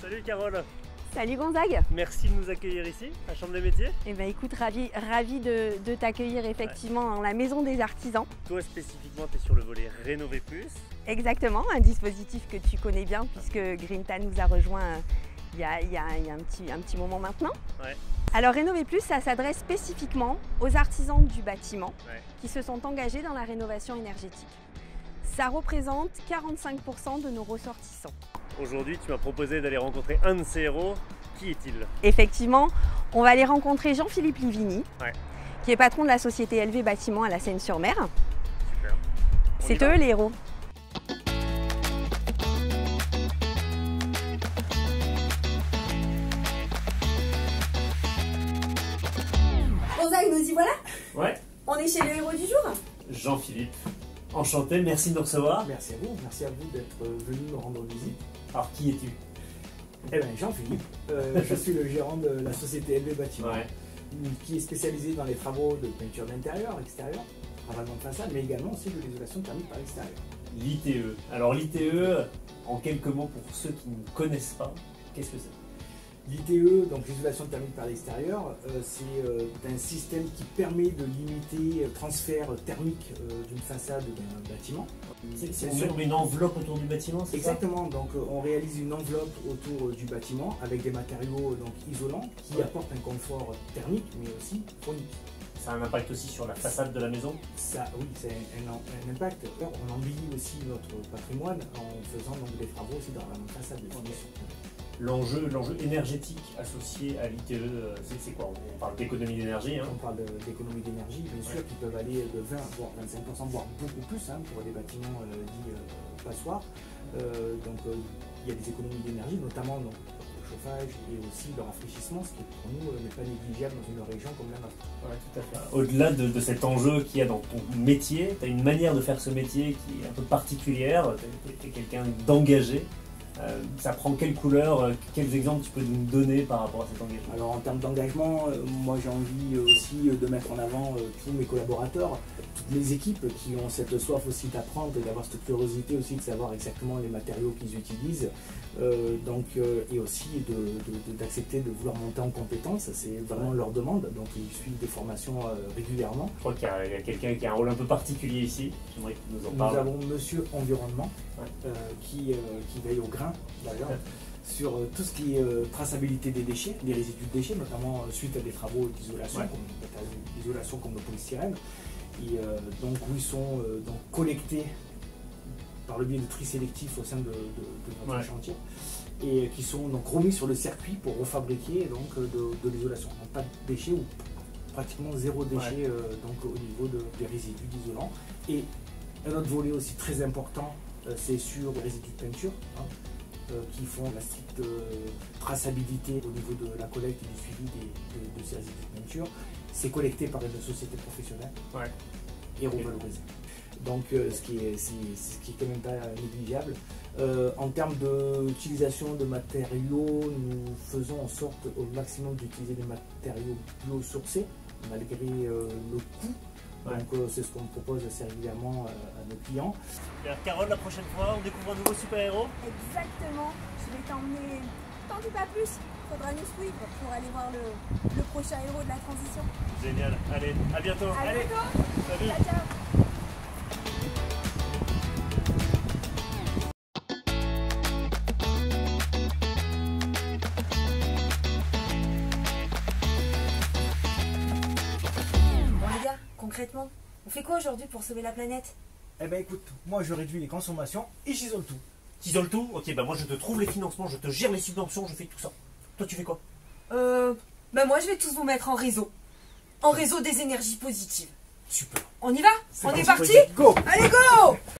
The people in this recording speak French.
Salut Carole. Salut Gonzague. Merci de nous accueillir ici, à Chambre des métiers. Eh ben écoute, ravi de t'accueillir effectivement dans la maison des artisans. Toi spécifiquement, tu es sur le volet Rénover Plus. Exactement, un dispositif que tu connais bien puisque Greentan nous a rejoint il y a un petit moment maintenant. Ouais. Alors Rénover Plus, ça s'adresse spécifiquement aux artisans du bâtiment qui se sont engagés dans la rénovation énergétique. Ça représente 45% de nos ressortissants. Aujourd'hui, tu m'as proposé d'aller rencontrer un de ces héros. Qui est-il? Effectivement, on va aller rencontrer Jean-Philippe Livigny, qui est patron de la société LV Bâtiment à la Seine-sur-Mer. Super. C'est eux les héros. Gonzague, nous y voilà? Ouais. On est chez le héros du jour? Jean-Philippe, enchanté, merci de nous recevoir. Merci à vous d'être venu me rendre visite. Alors, qui es-tu? Eh bien, Jean-Philippe, je suis le gérant de la société LV Bâtiment, qui est spécialisée dans les travaux de peinture d'intérieur, extérieur, ravalement de façade, mais également aussi de l'isolation thermique par l'extérieur. L'ITE. Alors l'ITE, en quelques mots pour ceux qui ne connaissent pas, qu'est-ce que c'est? L'ITE, donc l'isolation thermique par l'extérieur, c'est un système qui permet de limiter le transfert thermique d'une façade d'un bâtiment. C'est une enveloppe autour du bâtiment, c'est ça? Exactement, donc on réalise une enveloppe autour du bâtiment avec des matériaux donc, isolants qui apportent un confort thermique mais aussi phonique. Ça a un impact aussi sur la façade de la maison? Ça, oui, c'est un impact. On embellit aussi notre patrimoine en faisant donc, des travaux aussi dans la façade de finition. L'enjeu énergétique associé à l'ITE, c'est quoi? On parle d'économie d'énergie. On parle d'économie d'énergie, bien sûr, qui peuvent aller de 20 voire 25%, voire beaucoup plus pour des bâtiments dits passoires. Donc il y a des économies d'énergie, notamment donc, le chauffage et aussi le rafraîchissement, ce qui pour nous n'est pas négligeable dans une région comme la nôtre. Ouais, tout à fait. Au-delà de cet enjeu qu'il y a dans ton métier, tu as une manière de faire ce métier qui est un peu particulière, tu es quelqu'un d'engagé. Ça prend quelle couleur, quels exemples tu peux nous donner par rapport à cet engagement? Alors en termes d'engagement, moi j'ai envie aussi de mettre en avant tous mes collaborateurs, toutes les équipes qui ont cette soif aussi d'apprendre et d'avoir cette curiosité aussi de savoir exactement les matériaux qu'ils utilisent et aussi d'accepter de vouloir monter en compétences, c'est vraiment leur demande, donc ils suivent des formations régulièrement. Je crois qu'il y a quelqu'un qui a un rôle un peu particulier ici, j'aimerais que tu nous en parles. Nous avons Monsieur Environnement qui veille au grain d'ailleurs sur tout ce qui est traçabilité des déchets, des résidus de déchets, notamment suite à des travaux d'isolation, comme le polystyrène, et donc où ils sont collectés par le biais de tri sélectif au sein de notre chantier, et qui sont donc remis sur le circuit pour refabriquer donc de l'isolation. Donc pas de déchets ou pratiquement zéro déchet donc au niveau des résidus d'isolant. Et un autre volet aussi très important, c'est sur les résidus de peinture. Qui font la stricte traçabilité au niveau de la collecte et du suivi de ces résidus de peinture. C'est collecté par une société professionnelle et revalorisé. Donc ce qui est quand même pas négligeable. En termes d'utilisation de matériaux, nous faisons en sorte au maximum d'utiliser des matériaux biosourcés malgré le coût. Donc c'est ce qu'on propose assez régulièrement à nos clients. Carole, la prochaine fois, on découvre un nouveau super-héros? Exactement, je vais t'emmener, t'en dis pas plus, il faudra nous suivre pour aller voir le prochain héros de la transition. Génial, allez, à bientôt. À bientôt. Salut. Ciao, ciao. Concrètement, on fait quoi aujourd'hui pour sauver la planète? Eh ben écoute, moi je réduis les consommations et j'isole tout. T'isole tout? Ok, bah moi je te trouve les financements, je te gère les subventions, je fais tout ça. Toi tu fais quoi? Bah moi je vais tous vous mettre en réseau. En réseau des énergies positives. Super. On y va? On est parti? Go! Allez go!